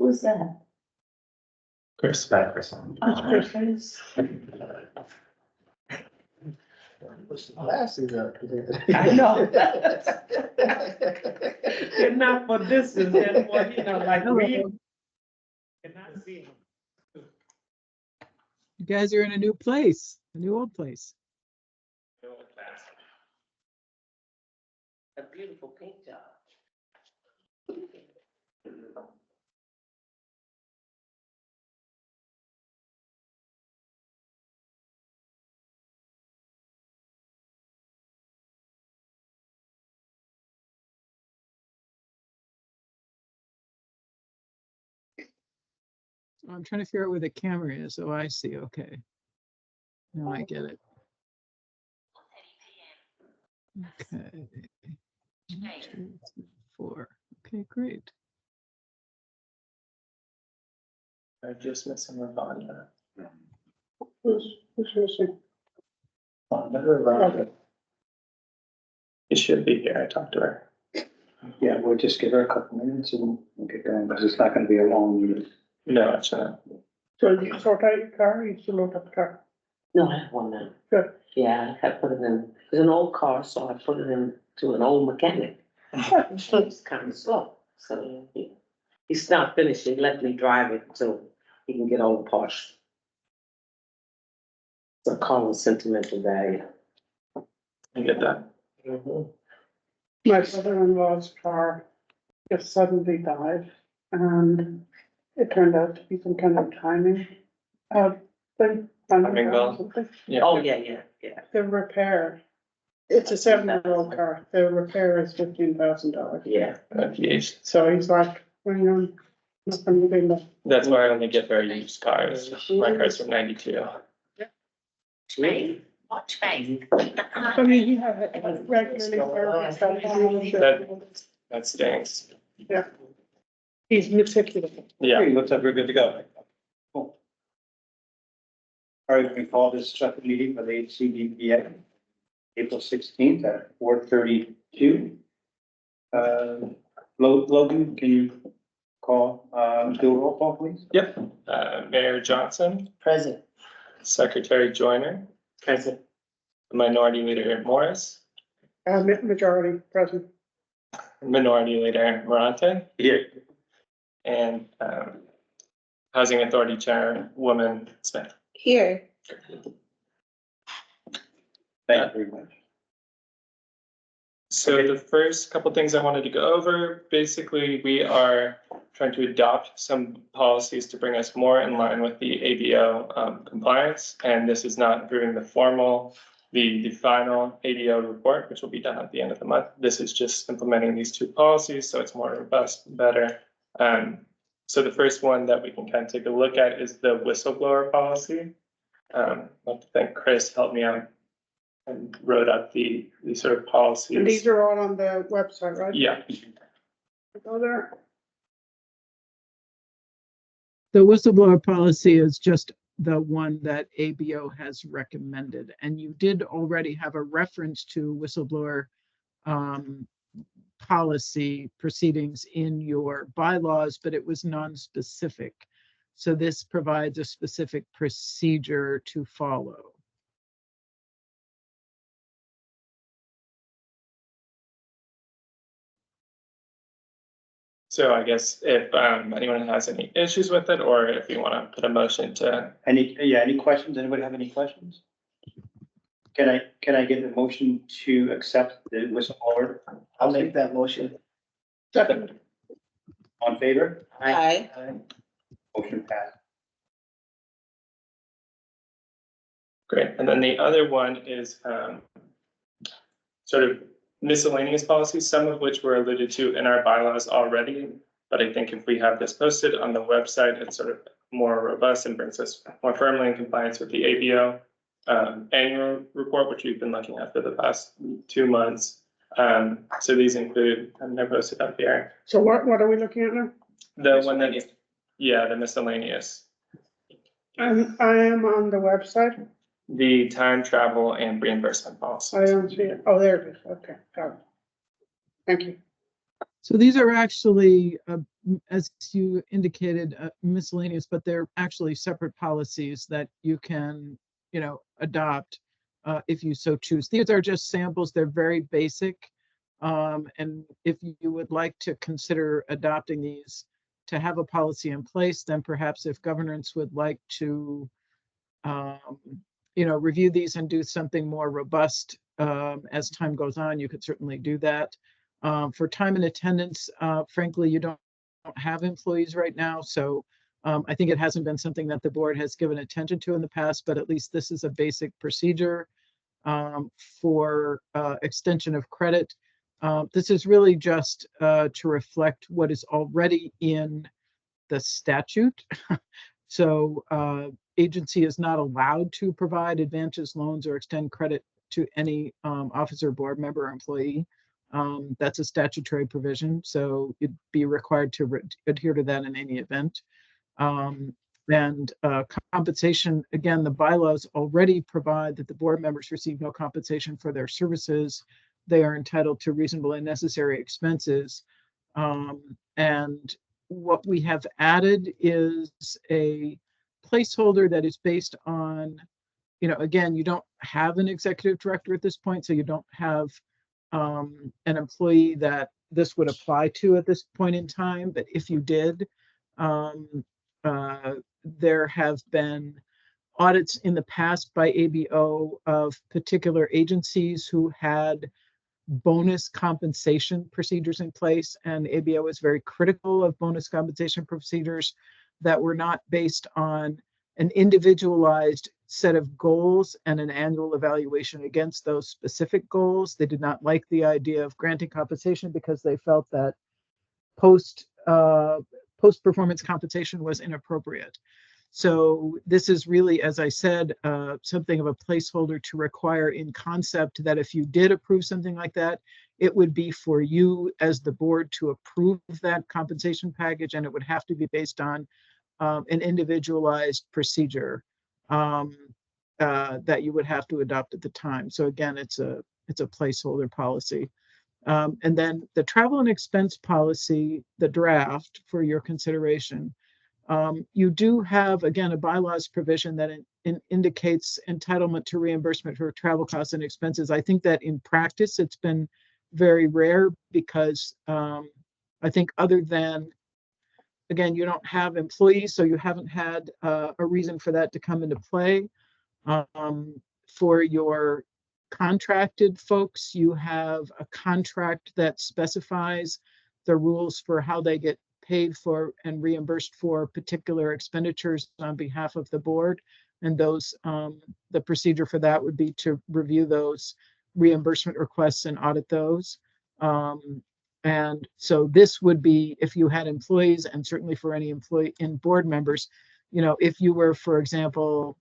Who's that? Chris. Chris. Glasses up. I know. You're not for this and then what, you know, like we cannot see him. You guys are in a new place, a new old place. A beautiful paint job. I'm trying to figure out where the camera is. Oh, I see. Okay. Now I get it. Okay. 1, 2, 3, 4. Okay, great. I'm just missing Ravana. Who's missing? She should be here. I talked to her. Yeah, we'll just give her a couple minutes and we'll get going, because it's not gonna be a long meeting. No, it's not. So you sort out your car, you still load up the car? No, I have one now. Good. Yeah, I put it in, it's an old car, so I put it in to an old mechanic. It's kind of slow, so he's not finished, he let me drive it so he can get all the parts. So call it sentimental value. I get that. My brother-in-law's car just suddenly died, and it turned out to be some kind of timing thing. Timing belt. Something. Yeah. Oh, yeah. The repair, it's a 7-year-old car, the repair is $15,000. Yeah. Geez. So he's like, hang on, nothing to do. That's why I only get very used cars. My car's from '92. Train, watch train. I mean, you have it regularly serviced. That stinks. Yeah. He's meticulous. Yeah. Okay, looks like we're good to go. Cool. All right, we call this special meeting for the HCDPA, April 16th at 4:32. Logan, can you call, do a roll call, please? Yep. Mayor Johnson, Present. Secretary Joyner, Present. Minority Leader Morris, Majority present. Minority Leader Morante. Here. And Housing Authority Chairwoman Smith. Here. Thank you very much. So the first couple things I wanted to go over, basically, we are trying to adopt some policies to bring us more in line with the ABO compliance. And this is not approving the final ABO report, which will be done at the end of the month. This is just implementing these two policies, so it's more robust and better. So the first one that we can kind of take a look at is the whistleblower policy. I'd like to thank Chris, helped me out and wrote up the sort of policies. And these are all on the website, right? Yeah. Go there. The whistleblower policy is just the one that ABO has recommended, and you did already have a reference to whistleblower policy proceedings in your bylaws, but it was non-specific. So this provides a specific procedure to follow. So I guess if anyone has any issues with it, or if you want to put a motion to, Any questions? Anybody have any questions? Can I get a motion to accept the whistleblower? I'll make that motion. Second. On favor? Aye. Motion passed. great. And then the other one is sort of miscellaneous policies, some of which were alluded to in our bylaws already. But I think if we have this posted on the website, it's sort of more robust and brings us more firmly in compliance with the ABO annual report, which we've been looking at for the past 2 months. So these include, and they're posted up here. So what are we looking at now? The one that is, yeah, the miscellaneous, I am on the website. the time travel and reimbursement policy. I don't see it. Oh, there it is. Okay, got it. Thank you. So these are actually, as you indicated, miscellaneous, but they're actually separate policies that you can, adopt if you so choose. These are just samples. They're very basic. And if you would like to consider adopting these to have a policy in place, then perhaps if governance would like to, review these and do something more robust as time goes on, you could certainly do that. For time and attendance, frankly, you don't have employees right now, so I think it hasn't been something that the board has given attention to in the past, but at least this is a basic procedure for extension of credit. This is really just to reflect what is already in the statute. So agency is not allowed to provide advances, loans, or extend credit to any officer, board member, or employee. That's a statutory provision, so you'd be required to adhere to that in any event. And compensation, again, the bylaws already provide that the board members receive no compensation for their services. They are entitled to reasonable and necessary expenses. And what we have added is a placeholder that is based on, again, you don't have an executive director at this point, so you don't have an employee that this would apply to at this point in time. But if you did, there have been audits in the past by ABO of particular agencies who had bonus compensation procedures in place, and ABO is very critical of bonus compensation procedures that were not based on an individualized set of goals and an annual evaluation against those specific goals. They did not like the idea of granting compensation because they felt that post performance compensation was inappropriate. So this is really, as I said, something of a placeholder to require in concept that if you did approve something like that, it would be for you as the board to approve that compensation package, and it would have to be based on an individualized procedure that you would have to adopt at the time. So again, it's a placeholder policy. And then the travel and expense policy, the draft for your consideration. You do have, again, a bylaws provision that indicates entitlement to reimbursement for travel costs and expenses. I think that in practice, it's been very rare because I think other than, again, you don't have employees, so you haven't had a reason for that to come into play. For your contracted folks, you have a contract that specifies the rules for how they get paid for and reimbursed for particular expenditures on behalf of the board. And those, the procedure for that would be to review those reimbursement requests and audit those. And so this would be if you had employees, and certainly for any employee and board members, if you were, for example,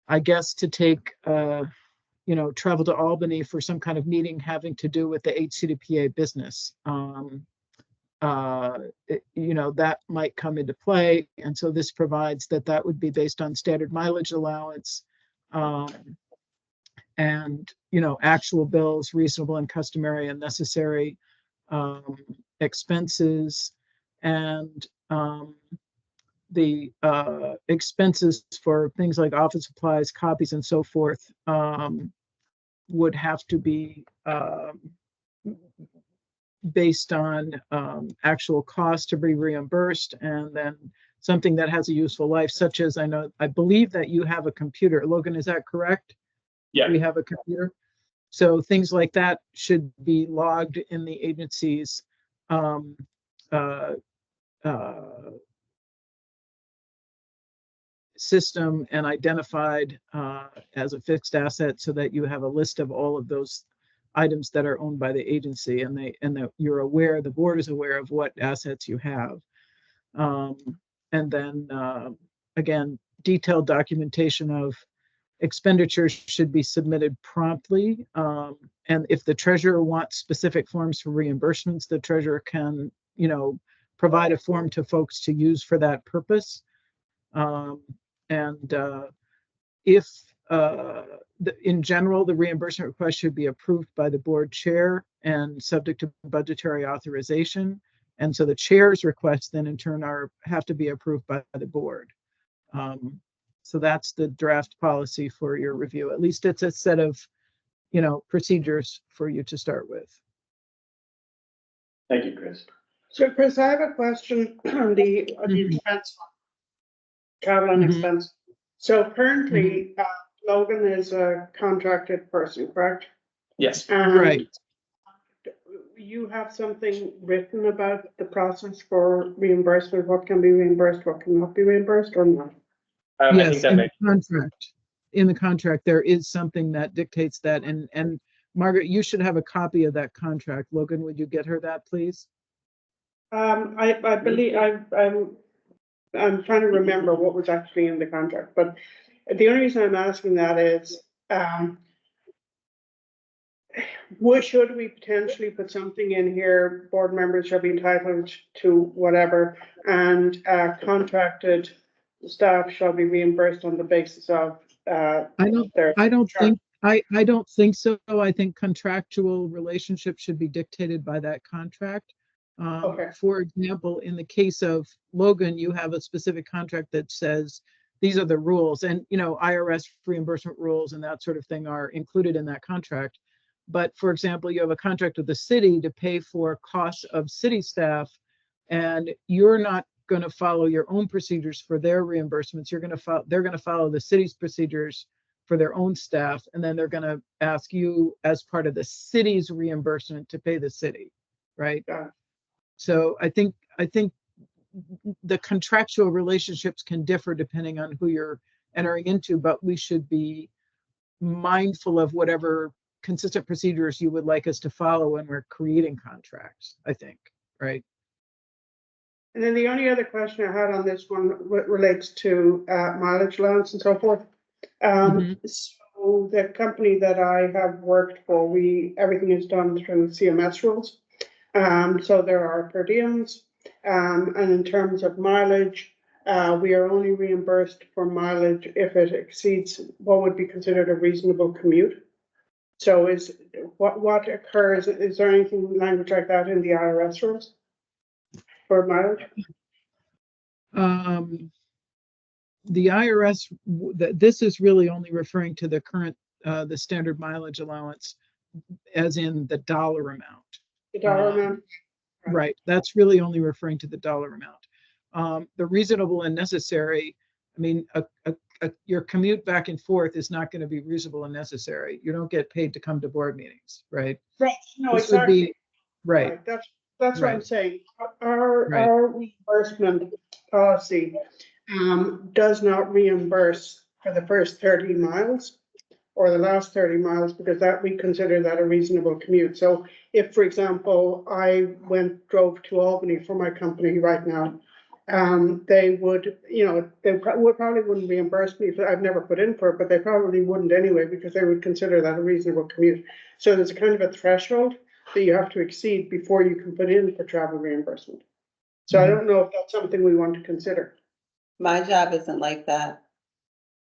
I guess to take, travel to Albany for some kind of meeting having to do with the HCDPA business. That might come into play. And so this provides that would be based on standard mileage allowance and, actual bills, reasonable and customary and necessary expenses, and the expenses for things like office supplies, copies, and so forth would have to be based on actual cost to be reimbursed, and then something that has a useful life, such as I believe that you have a computer. Logan, is that correct? Yeah. We have a computer. So things like that should be logged in the agency's system and identified as a fixed asset, so that you have a list of all of those items that are owned by the agency, and that you're aware, the board is aware of what assets you have. And then again, detailed documentation of expenditures should be submitted promptly. And if the treasurer wants specific forms for reimbursements, the treasurer can, provide a form to folks to use for that purpose. And if in general, the reimbursement request should be approved by the board chair and subject to budgetary authorization. And so the chair's requests then in turn have to be approved by the board. So that's the draft policy for your review. At least it's a set of, procedures for you to start with. Thank you, Chris. So Chris, I have a question on the expense, travel and Mhm. expense. So currently, Logan is a contracted person, correct? Yes, And Right. you have something written about the process for reimbursement, what can be reimbursed, what cannot be reimbursed, or not? I think Yes, that in makes, the contract. In the contract, there is something that dictates that. And Margaret, you should have a copy of that contract. Logan, would you get her that, please? I believe, I'm trying to remember what was actually in the contract, but the only reason I'm asking that is, should we potentially put something in here, board members shall be entitled to whatever, and contracted staff shall be reimbursed on the basis of I don't, their. I don't charge. think, I don't think so. I think contractual relationships should be dictated by that contract. Okay. For example, in the case of Logan, you have a specific contract that says these are the rules, and IRS reimbursement rules and that sort of thing are included in that contract. But for example, you have a contract with the city to pay for costs of city staff, and you're not going to follow your own procedures for their reimbursements. They're going to follow the city's procedures for their own staff, and then they're going to ask you as part of the city's reimbursement to pay the city, right? Yeah. So I think the contractual relationships can differ depending on who you're entering into, but we should be mindful of whatever consistent procedures you would like us to follow when we're creating contracts, I think, right? And then the only other question I had on this one relates to mileage allowance and so forth. So the company that I have worked for, everything is done through CMS rules. So there are per diems, and in terms of mileage, we are only reimbursed for mileage if it exceeds what would be considered a reasonable commute. So what occurs, is there anything language like that in the IRS rules for mileage? The IRS, this is really only referring to the current, the standard mileage allowance, as in the dollar amount. The dollar amount? Right, that's really only referring to the dollar amount. The reasonable and necessary, I mean, your commute back and forth is not going to be reasonable and necessary. You don't get paid to come to board meetings, right? Right, no, This would exactly. be, right, Right, that's what I'm Right. saying. Right. Our reimbursement policy does not reimburse for the first 30 miles or the last 30 miles, because that we consider that a reasonable commute. So if, for example, I drove to Albany for my company right now, they would, probably wouldn't reimburse me. I've never put in for it, but they probably wouldn't anyway, because they would consider that a reasonable commute. So there's a kind of a threshold that you have to exceed before you can put in for travel reimbursement. So I don't know if that's something we want to consider. My job isn't like that.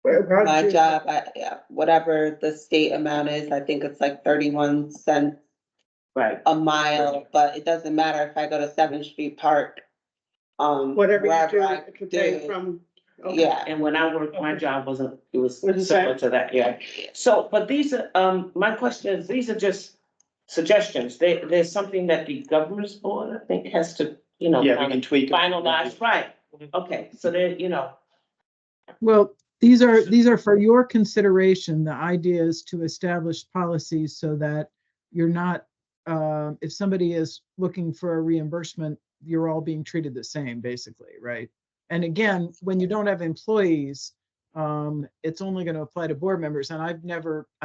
How My did you- job, whatever the state amount is, I think it's like 31 cents Right. a mile, but it doesn't matter if I go to 7th Street Park. Whatever you wherever do, I it could pay do, from. Okay. Yeah, And when I worked, my job it was Was the similar to that, yeah. So, but these are, my question is, these are just suggestions. There's something that the governance board, I think, has to, Yeah, we kind can of tweak. it. finalize, right? Okay, so well, these are for your consideration. The idea is to establish policies so that you're not, if somebody is looking for a reimbursement, you're all being treated the same, basically, right? And again, when you don't have employees, it's only going to apply to board members. And I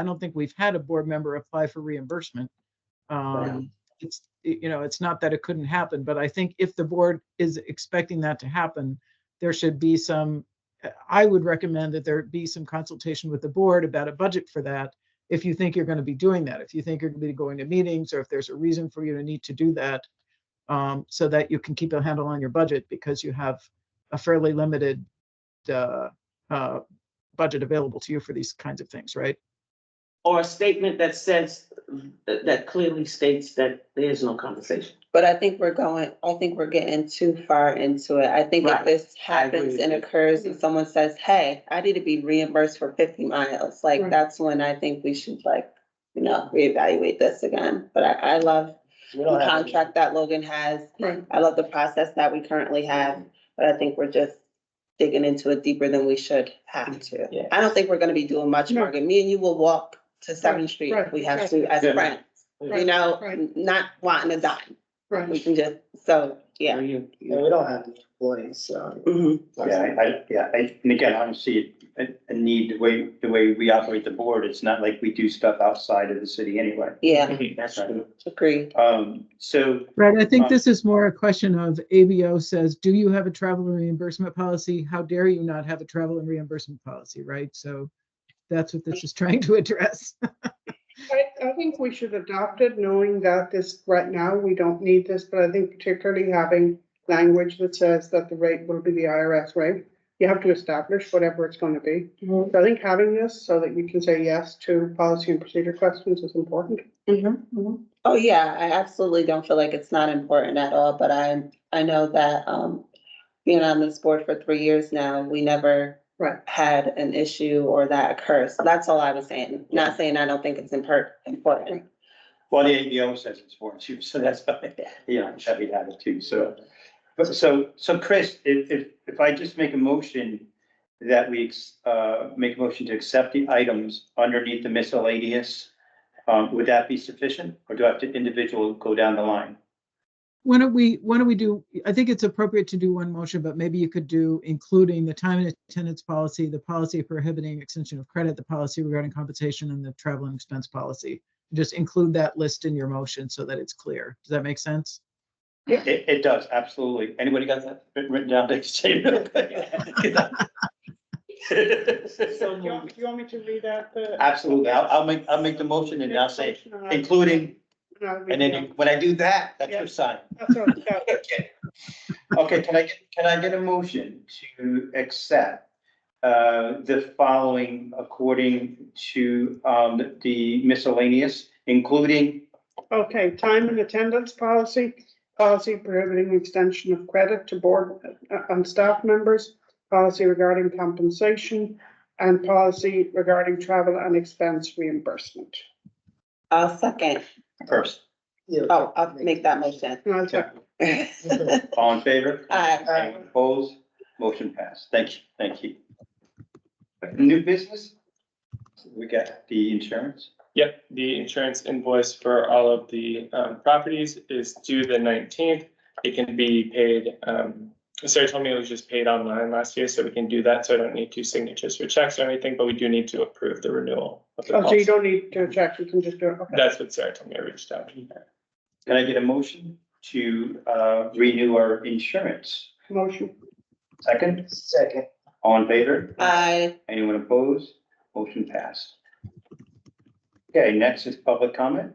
don't think we've had a board member apply for reimbursement. It's not that it couldn't happen, but I think if the board is expecting that to happen, there should be I would recommend that there be some consultation with the board about a budget for that. If you think you're going to be doing that, if you think you're going to be going to meetings, or if there's a reason for you to need to do that, so that you can keep a handle on your budget, because you have a fairly limited budget available to you for these kinds of things, right? Or a statement that says, that clearly states that there's no compensation. But I think we're getting too far into it. I think if Right. this I agree happens with and you. occurs and someone says, hey, I need to be reimbursed for 50 miles, like, Right. that's when I think we should reevaluate this again. But I love We the don't have. contract that Logan has. Right. I love the process that we currently have, but I think we're just digging into it deeper than we should have to. Yeah. I don't think we're gonna be doing much, No. Morgan. Me and you will walk to Seventh Right, Street. right, We have right. to as Yeah. friends, Right, right. not wanting to dime. We Right. can just, so, yeah. You- Yeah, we don't have the employees, so. Mhm. And again, I don't see a need, the way we operate the board, it's not like we do stuff outside of the city anyway. Yeah, That's true. agreed. So, Right, I think this is more a question of ABO says, do you have a travel and reimbursement policy? How dare you not have a travel and reimbursement policy, right? So that's what this is trying to address. I think we should adopt it, knowing that this, right now, we don't need this, but I think particularly having language that says that the rate will be the IRS rate. You have to establish whatever it's going to be. So I think having this so that you can say yes to policy and procedure questions is important. Oh, yeah, I absolutely don't feel like it's not important at all, but I know that, being on this board for 3 years now, we never Right. had an issue or that occurs. So that's all I was saying. Not saying I don't think it's important. well, the ABO says it's for you, so that's, happy to have it too, so. So Chris, if I just make a motion that we, make a motion to accept the items underneath the miscellaneous, would that be sufficient, or do I have to individual go down the line? Why don't we do, I think it's appropriate to do one motion, but maybe you could do including the time and attendance policy, the policy prohibiting extension of credit, the policy regarding compensation, and the travel and expense policy. Just include that list in your motion so that it's clear. Does that make sense? It does, absolutely. Anybody got that written down? They can say it. So Do you want me to read out the? Absolutely. I'll make the motion and I'll say, including, and then when I do that, that's your sign. That's all, yeah. Okay, can I get a motion to accept the following according to the miscellaneous, including, Okay, time and attendance policy, policy prohibiting extension of credit to board and staff members, policy regarding compensation, and policy regarding travel and expense reimbursement. I'll second. first, Oh, I'll make that motion. And I'll check. all in favor? Aye. Anyone opposed? Motion passed. Thank you. New business? We got the insurance. Yep, the insurance invoice for all of the properties is due the 19th. It can be paid, Sarah told me it was just paid online last year, so we can do that. So I don't need 2 signatures for checks or anything, but we do need to approve the renewal of the Oh, so you policy. don't need to check, you can just do it, okay. That's what Sarah told me. I reached out. Can I get a motion to renew our insurance? Motion. Second, Second. all in favor? Aye. Anyone opposed? Motion passed. Okay, next is public comment.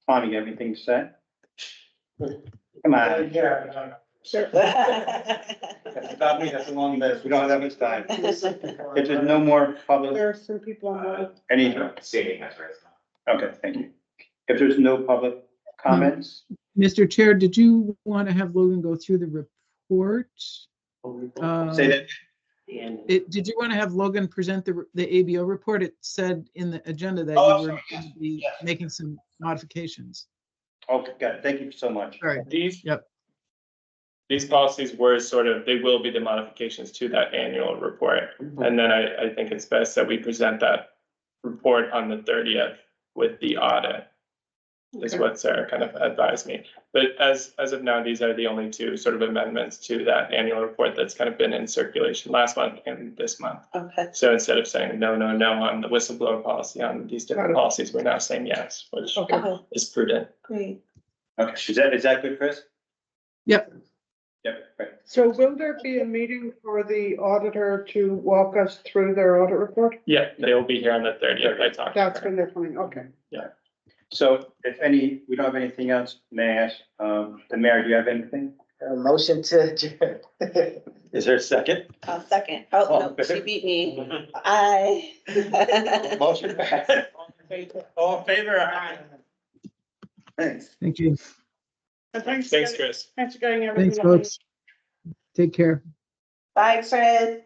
Tom, you got anything to say? Come on. Sure. Stop me, that's a long list. We don't have that much time. If there's no more public, There are some people on the. any, okay, thank you. If there's no public comments, Mr. Chair, did you want to have Logan go through the report? say that. Did you want to have Logan present the ABO report? It said in the agenda that Oh, you were sorry, going yes, to be yes. making some modifications. Okay, got it. Thank you so much. All right. These. Yep. These policies were they will be the modifications to that annual report. And then I think it's best that we present that report on the 30th with the audit. Is Okay. what Sarah kind of advised me. But as of now, these are the only 2 sort of amendments to that annual report that's kind of been in circulation last month and this month. Okay, So instead of saying no on the whistleblower policy on these different Got it. policies, we're now saying yes, which Okay. oh, is prudent. great. Okay, is that good, Chris? Yep. Yep, right. So will there be a meeting for the auditor to walk us through their audit report? Yeah, they will be here on the 30th. I talked to That's her. when they're coming, okay. So if we don't have anything else, may I ask, the mayor, do you have anything? A motion to adjourn. Is there a second? I'll second. Oh, no, she beat me. Aye. Motion passed. All in favor? Aye. Thanks. Thank you. And thanks. Thanks, Chris. Thanks for getting everything. Thanks, up. folks. Take care. Bye, Chris.